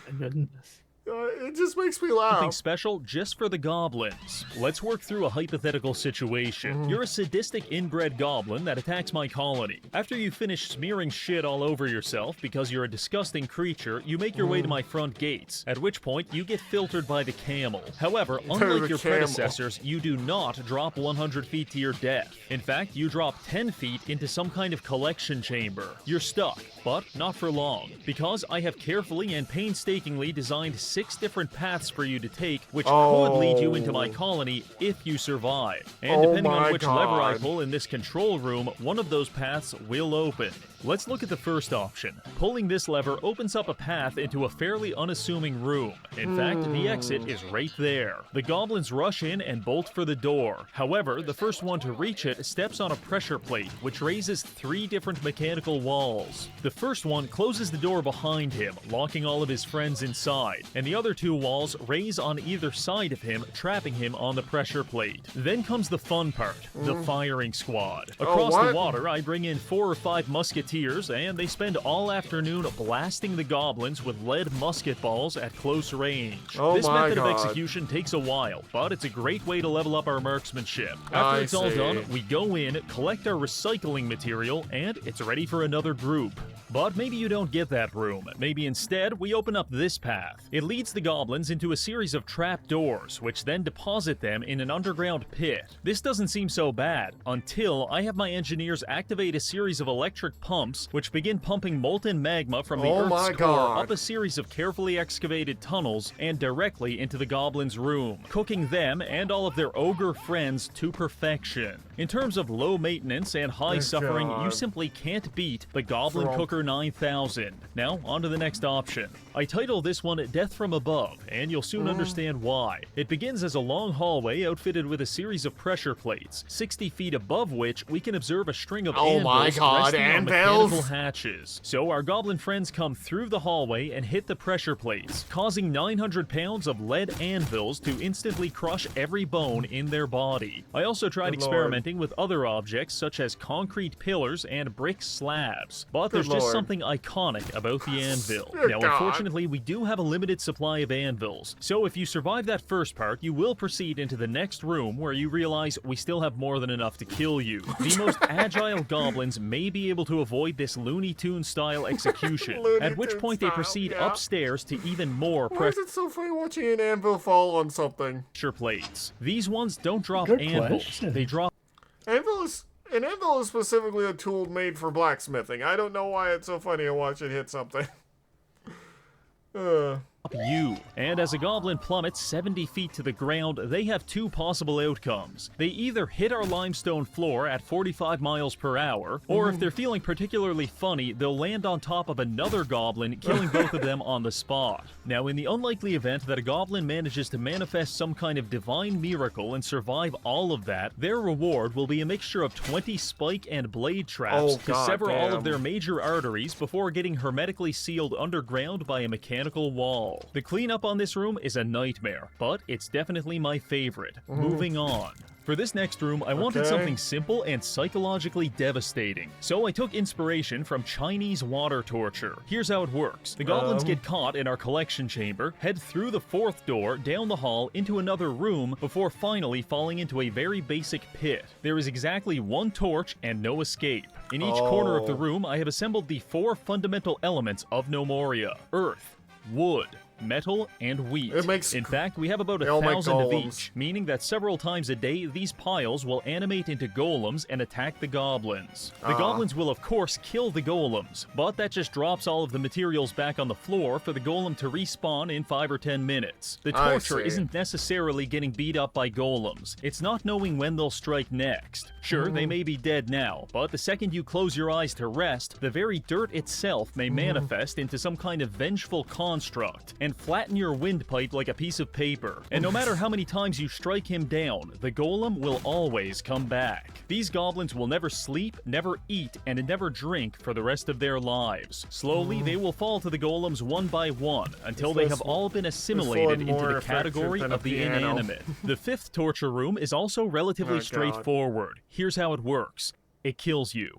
My goodness. It just makes me laugh. Something special just for the Goblins. Let's work through a hypothetical situation. You're a sadistic inbred goblin that attacks my colony. After you finish smearing shit all over yourself because you're a disgusting creature, you make your way to my front gates, at which point you get filtered by the camel. However, unlike your predecessors, you do not drop 100 feet to your death. In fact, you drop 10 feet into some kind of collection chamber. You're stuck, but not for long, because I have carefully and painstakingly designed 6 different paths for you to take, which could lead you into my colony if you survive. And depending on which lever I pull in this control room, one of those paths will open. Let's look at the first option. Pulling this lever opens up a path into a fairly unassuming room. In fact, the exit is right there. The goblins rush in and bolt for the door. However, the first one to reach it steps on a pressure plate, which raises 3 different mechanical walls. The first one closes the door behind him, locking all of his friends inside, and the other 2 walls raise on either side of him, trapping him on the pressure plate. Then comes the fun part, the firing squad. Across the water, I bring in 4 or 5 musketeers, and they spend all afternoon blasting the goblins with lead musket balls at close range. This method of execution takes a while, but it's a great way to level up our marksmanship. After it's all done, we go in, collect our recycling material, and it's ready for another group. But maybe you don't get that room. Maybe instead, we open up this path. It leads the goblins into a series of trap doors, which then deposit them in an underground pit. This doesn't seem so bad, until I have my engineers activate a series of electric pumps, which begin pumping molten magma from the Earth's core up a series of carefully excavated tunnels and directly into the goblins' room, cooking them and all of their ogre friends to perfection. In terms of low maintenance and high suffering, you simply can't beat the Goblin Cooker 9000. Now, on to the next option. I title this one Death from Above, and you'll soon understand why. It begins as a long hallway outfitted with a series of pressure plates, 60 feet above which we can observe a string of anvils resting on mechanical hatches. So our goblin friends come through the hallway and hit the pressure plates, causing 900 pounds of lead anvils to instantly crush every bone in their body. I also tried experimenting with other objects such as concrete pillars and brick slabs, but there's just something iconic about the anvil. Now, unfortunately, we do have a limited supply of anvils, so if you survive that first part, you will proceed into the next room where you realize we still have more than enough to kill you. The most agile goblins may be able to avoid this Looney Tunes style execution, at which point they proceed upstairs to even more Why is it so funny watching an anvil fall on something? pressure plates. These ones don't drop anvils, they drop An anvil is specifically a tool made for blacksmithing. I don't know why it's so funny to watch it hit something. you. And as a goblin plummets 70 feet to the ground, they have two possible outcomes. They either hit our limestone floor at 45 miles per hour, or if they're feeling particularly funny, they'll land on top of another goblin, killing both of them on the spot. Now, in the unlikely event that a goblin manages to manifest some kind of divine miracle and survive all of that, their reward will be a mixture of 20 spike and blade traps to sever all of their major arteries before getting hermetically sealed underground by a mechanical wall. The cleanup on this room is a nightmare, but it's definitely my favorite. Moving on. For this next room, I wanted something simple and psychologically devastating, so I took inspiration from Chinese water torture. Here's how it works. The goblins get caught in our collection chamber, head through the fourth door, down the hall, into another room, before finally falling into a very basic pit. There is exactly one torch and no escape. In each corner of the room, I have assembled the 4 fundamental elements of Gnomoria: earth, wood, metal, and wheat. In fact, we have about 1,000 of each, meaning that several times a day, these piles will animate into golems and attack the goblins. The goblins will, of course, kill the golems, but that just drops all of the materials back on the floor for the golem to respawn in 5 or 10 minutes. The torture isn't necessarily getting beat up by golems. It's not knowing when they'll strike next. Sure, they may be dead now, but the second you close your eyes to rest, the very dirt itself may manifest into some kind of vengeful construct, and flatten your windpipe like a piece of paper. And no matter how many times you strike him down, the golem will always come back. These goblins will never sleep, never eat, and never drink for the rest of their lives. Slowly, they will fall to the golems one by one, until they have all been assimilated into the category of the inanimate. The 5th torture room is also relatively straightforward. Here's how it works. It kills you.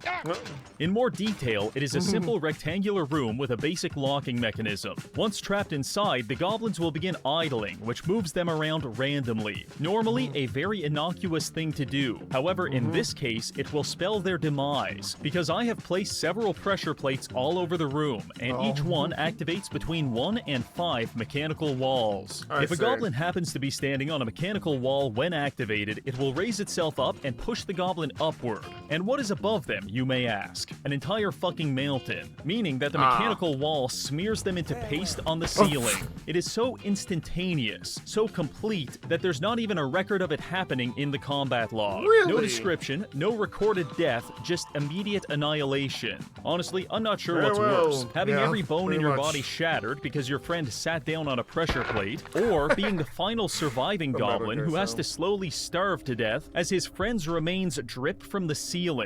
In more detail, it is a simple rectangular room with a basic locking mechanism. Once trapped inside, the goblins will begin idling, which moves them around randomly. Normally, a very innocuous thing to do. However, in this case, it will spell their demise, because I have placed several pressure plates all over the room, and each one activates between 1 and 5 mechanical walls. If a goblin happens to be standing on a mechanical wall when activated, it will raise itself up and push the goblin upward. And what is above them, you may ask? An entire fucking mountain, meaning that the mechanical wall smears them into paste on the ceiling. It is so instantaneous, so complete, that there's not even a record of it happening in the combat log. Really? No description, no recorded death, just immediate annihilation. Honestly, I'm not sure what's worse. Having every bone in your body shattered because your friend sat down on a pressure plate, or being the final surviving goblin who has to slowly starve to death as his friend's remains drip from the ceiling.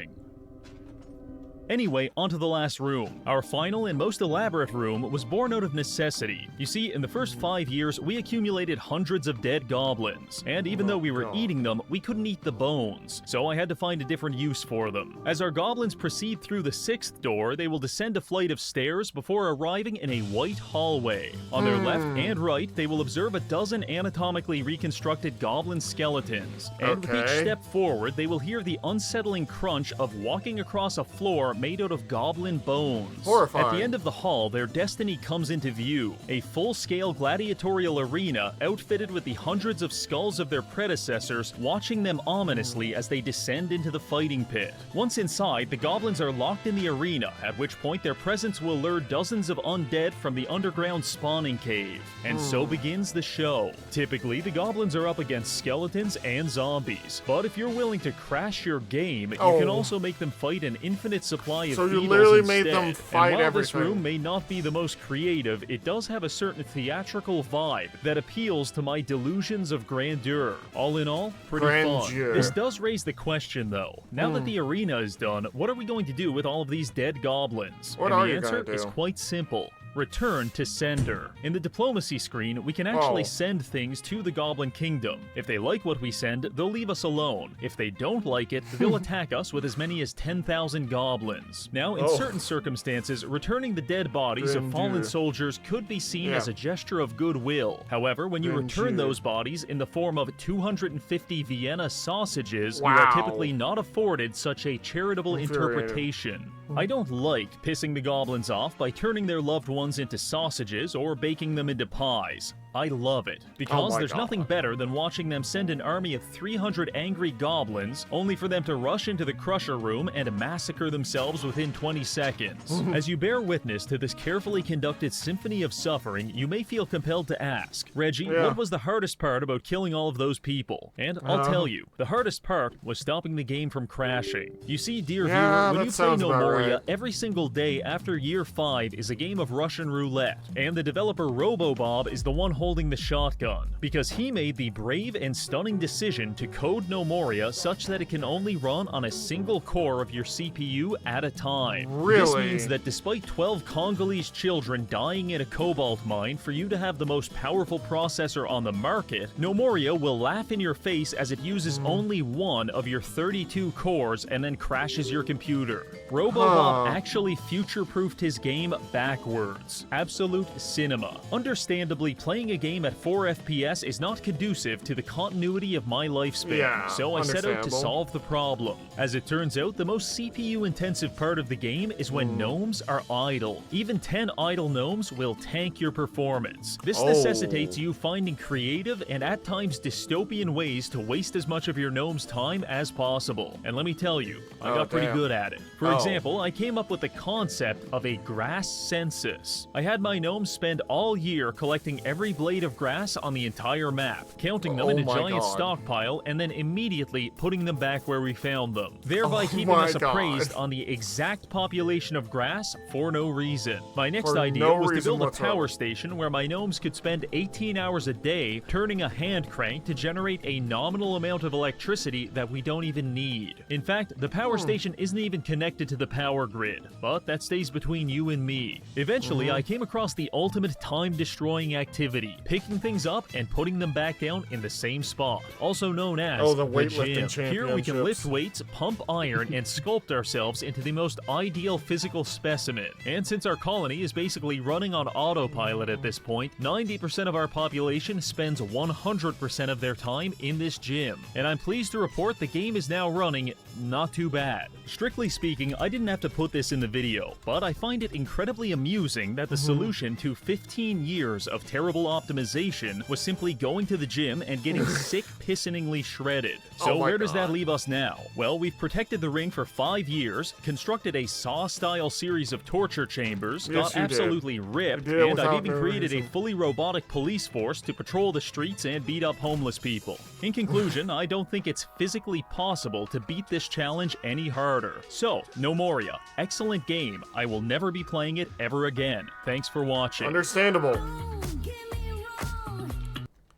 Anyway, onto the last room. Our final and most elaborate room was born out of necessity. You see, in the first 5 years, we accumulated hundreds of dead goblins, and even though we were eating them, we couldn't eat the bones, so I had to find a different use for them. As our goblins proceed through the 6th door, they will descend a flight of stairs before arriving in a white hallway. On their left and right, they will observe a dozen anatomically reconstructed goblin skeletons, and with each step forward, they will hear the unsettling crunch of walking across a floor made out of goblin bones. Horrifying. At the end of the hall, their destiny comes into view. A full-scale gladiatorial arena outfitted with the hundreds of skulls of their predecessors, watching them ominously as they descend into the fighting pit. Once inside, the goblins are locked in the arena, at which point their presence will lure dozens of undead from the underground spawning cave. And so begins the show. Typically, the goblins are up against skeletons and zombies, but if you're willing to crash your game, you can also make them fight an infinite supply of so you beetles literally instead. made them fight and while everything. this room may not be the most creative, it does have a certain theatrical vibe that appeals to my delusions of grandeur. All in all, pretty fun. This does raise the question, though. Now that the arena is done, what are we going to do with all of these dead goblins? What and are the you answer gonna do? is quite simple. Return to sender. In the diplomacy screen, we can actually send things to the Goblin Kingdom. If they like what we send, they'll leave us alone. If they don't like it, they'll attack us with as many as 10,000 goblins. Now, in certain circumstances, returning the dead bodies of fallen soldiers could be seen as a gesture of goodwill. However, when you return those bodies in the form of 250 Vienna sausages, you are typically not afforded such a charitable interpretation. I don't like pissing the goblins off by turning their loved ones into sausages or baking them into pies. I love it, because there's nothing better than watching them send an army of 300 angry goblins, only for them to rush into the Crusher Room and massacre themselves within 20 seconds. As you bear witness to this carefully conducted symphony of suffering, you may feel compelled to ask, Reggie, what was the hardest part about killing all of those people? And I'll tell you, the hardest part was stopping the game from crashing. You see, dear viewer, when you play Gnomoria, every single day after year 5 is a game of Russian roulette, and the developer RoboBob is the one holding the shotgun, because he made the brave and stunning decision to code Gnomoria such that it can only run on a single core of your CPU at a time. Really? This means that despite 12 Congolese children dying in a cobalt mine for you to have the most powerful processor on the market, Gnomoria will laugh in your face as it uses only one of your 32 cores and then crashes your computer. RoboBob actually future-proofed his game backwards. Absolute cinema. Understandably, playing a game at 4 FPS is not conducive to the continuity of my lifespan, so I set out to solve the problem. As it turns out, the most CPU-intensive part of the game is when gnomes are idle. Even 10 idle gnomes will tank your performance. This necessitates you finding creative and at times dystopian ways to waste as much of your gnome's time as possible. And let me tell you, I got pretty good at it. For example, I came up with the concept of a grass census. I had my gnomes spend all year collecting every blade of grass on the entire map, counting them in a giant stockpile, and then immediately putting them back where we found them, thereby keeping us appraised on the exact population of grass for no reason. My next idea was to build a power station where my gnomes could spend 18 hours a day turning a hand crank to generate a nominal amount of electricity that we don't even need. In fact, the power station isn't even connected to the power grid, but that stays between you and me. Eventually, I came across the ultimate time-destroying activity, picking things up and putting them back down in the same spot, also known as the weightlifting gym. Here we can lift weights, pump iron, and sculpt ourselves into the most ideal physical specimen. And since our colony is basically running on autopilot at this point, 90% of our population spends 100% of their time in this gym. And I'm pleased to report the game is now running not too bad. Strictly speaking, I didn't have to put this in the video, but I find it incredibly amusing that the solution to 15 years of terrible optimization was simply going to the gym and getting sick pissingly shredded. So where does that leave us now? Well, we've protected the ring for 5 years, constructed a Saw-style series of torture chambers, got absolutely ripped, and I've even created a fully robotic police force to patrol the streets and beat up homeless people. In conclusion, I don't think it's physically possible to beat this challenge any harder. So, Gnomoria, excellent game. I will never be playing it ever again. Thanks for watching. Understandable.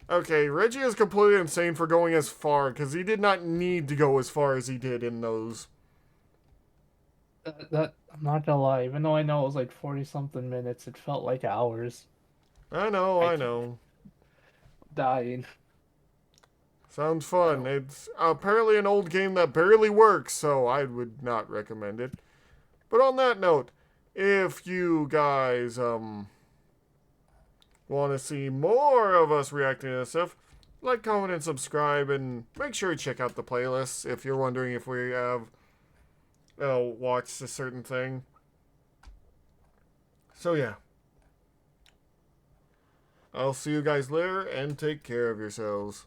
Okay, Reggie is completely insane for going as far, because he did not need to go as far as he did in those. I'm not gonna lie, even though I know it was like 40-something minutes, it felt like hours. I know. Dying. Sounds fun. It's apparently an old game that barely works, so I would not recommend it. But on that note, if you guys want to see more of us reacting to this stuff, like, comment, and subscribe, and make sure you check out the playlists if you're wondering if we have watch a certain thing. So yeah. I'll see you guys later, and take care of yourselves.